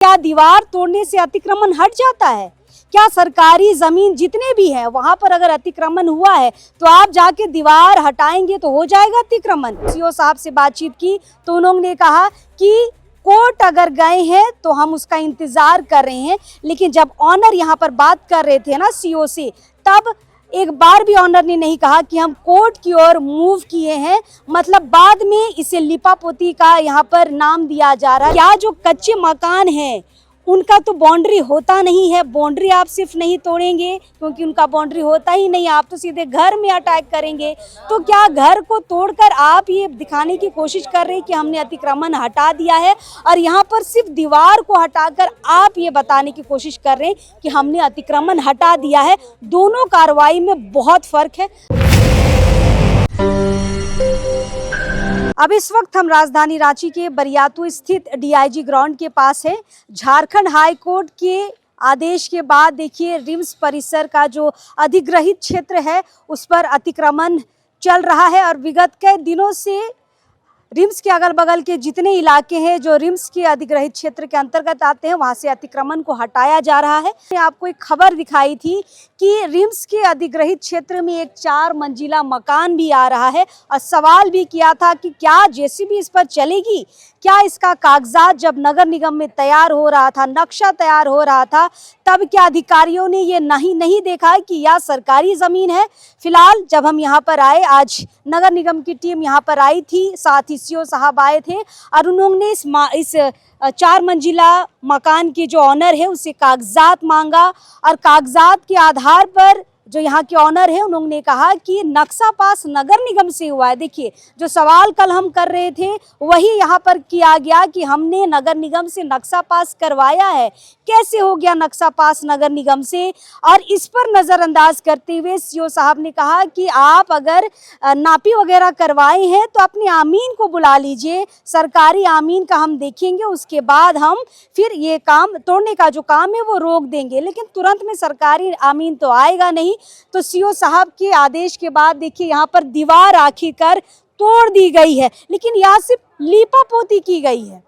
क्या दीवार तोड़ने से अतिक्रमण हट जाता है? क्या सरकारी जमीन जितने भी है वहां पर अगर अतिक्रमण हुआ है तो आप जाके दीवार हटाएंगे तो हो जाएगा अतिक्रमण? सीओ साहब से बातचीत की तो उन्होंने कहा कि कोर्ट अगर गए हैं तो हम उसका इंतजार कर रहे हैं, लेकिन जब ऑनर यहाँ पर बात कर रहे थे ना सीओ से, तब एक बार भी ऑनर ने नहीं कहा कि हम कोर्ट की ओर मूव किए हैं। मतलब बाद में इसे लिपापोती का यहाँ पर नाम दिया जा रहा है। क्या जो कच्चे मकान हैं उनका तो बाउंड्री होता नहीं है, बाउंड्री आप सिर्फ नहीं तोड़ेंगे क्योंकि उनका बाउंड्री होता ही नहीं, आप तो सीधे घर में अटैक करेंगे। तो क्या घर को तोड़कर आप ये दिखाने की कोशिश कर रहे हैं कि हमने अतिक्रमण हटा दिया है, और यहाँ पर सिर्फ दीवार को हटाकर आप ये बताने की कोशिश कर रहे हैं कि हमने अतिक्रमण हटा दिया है? दोनों कार्रवाई में बहुत फर्क है। अब इस वक्त हम राजधानी रांची के बरियातू स्थित डीआईजी ग्राउंड के पास है। झारखंड हाई कोर्ट के आदेश के बाद देखिए रिम्स परिसर का जो अधिग्रहित क्षेत्र है उस पर अतिक्रमण चल रहा है, और विगत के दिनों से रिम्स के अगल बगल के जितने इलाके हैं जो रिम्स के अधिग्रहित क्षेत्र के अंतर्गत आते हैं वहां से अतिक्रमण को हटाया जा रहा है। आपको एक खबर दिखाई थी कि रिम्स के अधिग्रहित क्षेत्र में एक 4 मंजिला मकान भी आ रहा है, और सवाल भी किया था कि क्या जेसीबी इस पर चलेगी, क्या इसका कागजात जब नगर निगम में तैयार हो रहा था, नक्शा तैयार हो रहा था, तब क्या अधिकारियों ने ये नहीं देखा कि यह सरकारी जमीन है? फिलहाल जब हम यहाँ पर आए, आज नगर निगम की टीम यहाँ पर आई थी, साथ ही सीओ साहब आए थे, और उन्होंने इस 4 मंजिला मकान के जो ऑनर है उससे कागजात मांगा, और कागजात के आधार पर जो यहाँ के ऑनर है उन्होंने कहा कि नक्शा पास नगर निगम से हुआ है। देखिए जो सवाल कल हम कर रहे थे वही यहाँ पर किया गया कि हमने नगर निगम से नक्शा पास करवाया है, कैसे हो गया नक्शा पास नगर निगम से? और इस पर नज़रअंदाज करते हुए सीओ साहब ने कहा कि आप अगर नापी वगैरह करवाए हैं तो अपने आमीन को बुला लीजिए, सरकारी आमीन का हम देखेंगे, उसके बाद हम फिर ये काम तोड़ने का जो काम है वो रोक देंगे। लेकिन तुरंत में सरकारी आमीन तो आएगा नहीं। तो सीओ साहब के आदेश के बाद देखिए यहाँ पर दीवार आखिरकार तोड़ दी गई है, लेकिन यहाँ सिर्फ लीपापोती की गई है।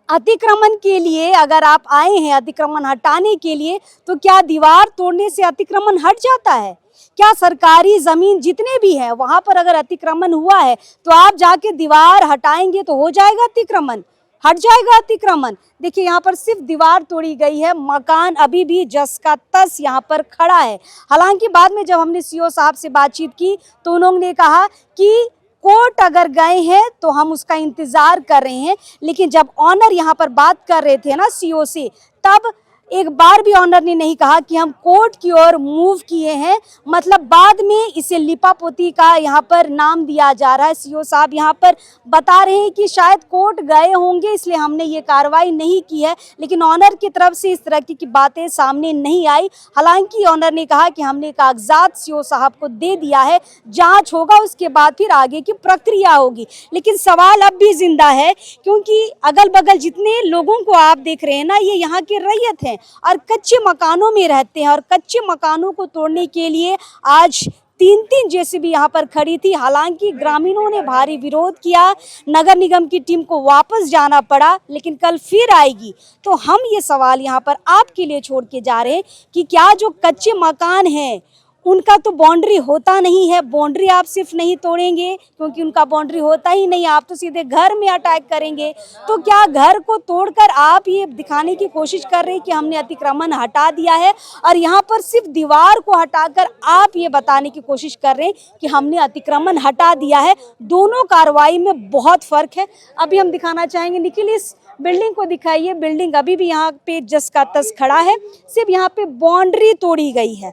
अतिक्रमण के लिए अगर आप आए हैं अतिक्रमण हटाने के लिए, तो क्या दीवार तोड़ने से अतिक्रमण हट जाता है? क्या सरकारी जमीन जितने भी है वहां पर अगर अतिक्रमण हुआ है तो आप जाके दीवार हटाएंगे तो हो जाएगा अतिक्रमण, हट जाएगा अतिक्रमण? देखिए यहाँ पर सिर्फ दीवार तोड़ी गई है, मकान अभी भी जस का तस यहाँ पर खड़ा है। हालांकि बाद में जब हमने सीओ साहब से बातचीत की तो उन्होंने कहा कि कोर्ट अगर गए हैं तो हम उसका इंतजार कर रहे हैं, लेकिन जब ऑनर यहाँ पर बात कर रहे थे ना सीओ से, तब एक बार भी ऑनर ने नहीं कहा कि हम कोर्ट की ओर मूव किए हैं। मतलब बाद में इसे लिपापोती का यहाँ पर नाम दिया जा रहा है। सीओ साहब यहाँ पर बता रहे हैं कि शायद कोर्ट गए होंगे इसलिए हमने ये कार्रवाई नहीं की है, लेकिन ऑनर की तरफ से इस तरह की बातें सामने नहीं आई। हालांकि ऑनर ने कहा कि हमने कागजात सीओ साहब को दे दिया है, जांच होगा उसके बाद फिर आगे की प्रक्रिया होगी। लेकिन सवाल अब भी जिंदा है क्योंकि अगल बगल जितने लोगों को आप देख रहे हैं ना, ये यहाँ के रैयत हैं और कच्चे मकानों में रहते हैं, और कच्चे मकानों को तोड़ने के लिए आज 3 जेसीबी यहाँ पर खड़ी थी। हालांकि ग्रामीणों ने भारी विरोध किया, नगर निगम की टीम को वापस जाना पड़ा, लेकिन कल फिर आएगी। तो हम ये सवाल यहाँ पर आपके लिए छोड़ के जा रहे हैं कि क्या जो कच्चे मकान हैं उनका तो बाउंड्री होता नहीं है, बाउंड्री आप सिर्फ नहीं तोड़ेंगे क्योंकि उनका बाउंड्री होता ही नहीं, आप तो सीधे घर में अटैक करेंगे। तो क्या घर को तोड़कर आप ये दिखाने की कोशिश कर रहे हैं कि हमने अतिक्रमण हटा दिया है, और यहाँ पर सिर्फ दीवार को हटाकर आप ये बताने की कोशिश कर रहे हैं कि हमने अतिक्रमण हटा दिया है? दोनों कार्रवाई में बहुत फर्क है। अभी हम दिखाना चाहेंगे, निखिल इस बिल्डिंग को दिखाइए। बिल्डिंग अभी भी यहाँ पे जस का तस खड़ा है, सिर्फ यहाँ पे बाउंड्री तोड़ी गई है।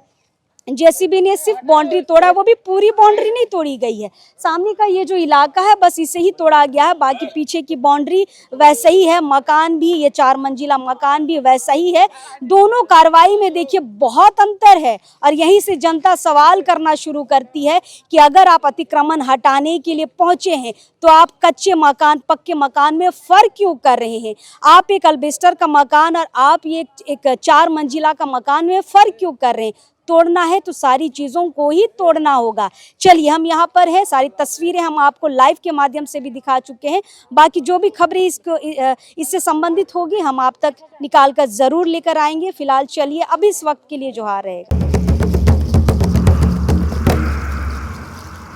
जेसीबी ने सिर्फ बाउंड्री तोड़ा, वो भी पूरी बाउंड्री नहीं तोड़ी गई है। सामने का ये जो इलाका है बस इसे ही तोड़ा गया है, बाकी पीछे की बाउंड्री वैसा ही है। मकान भी, ये 4 मंजिला मकान भी वैसा ही है। दोनों कार्रवाई में देखिए बहुत अंतर है, और यहीं से जनता सवाल करना शुरू करती है कि अगर आप अतिक्रमण हटाने के लिए पहुंचे हैं तो आप कच्चे मकान पक्के मकान में फर्क क्यों कर रहे हैं? आप एक अल्बेस्टर का मकान और आप ये एक 4 मंजिला का मकान में फर्क क्यों कर रहे हैं? तोड़ना है तो सारी चीज़ों को ही तोड़ना होगा। चलिए, हम यहाँ पर है, सारी तस्वीरें हम आपको लाइव के माध्यम से भी दिखा चुके हैं। बाकी जो भी खबरें इससे संबंधित होगी हम आप तक निकाल कर ज़रूर लेकर आएंगे। फिलहाल चलिए, अब इस वक्त के लिए जोहार रहेगा।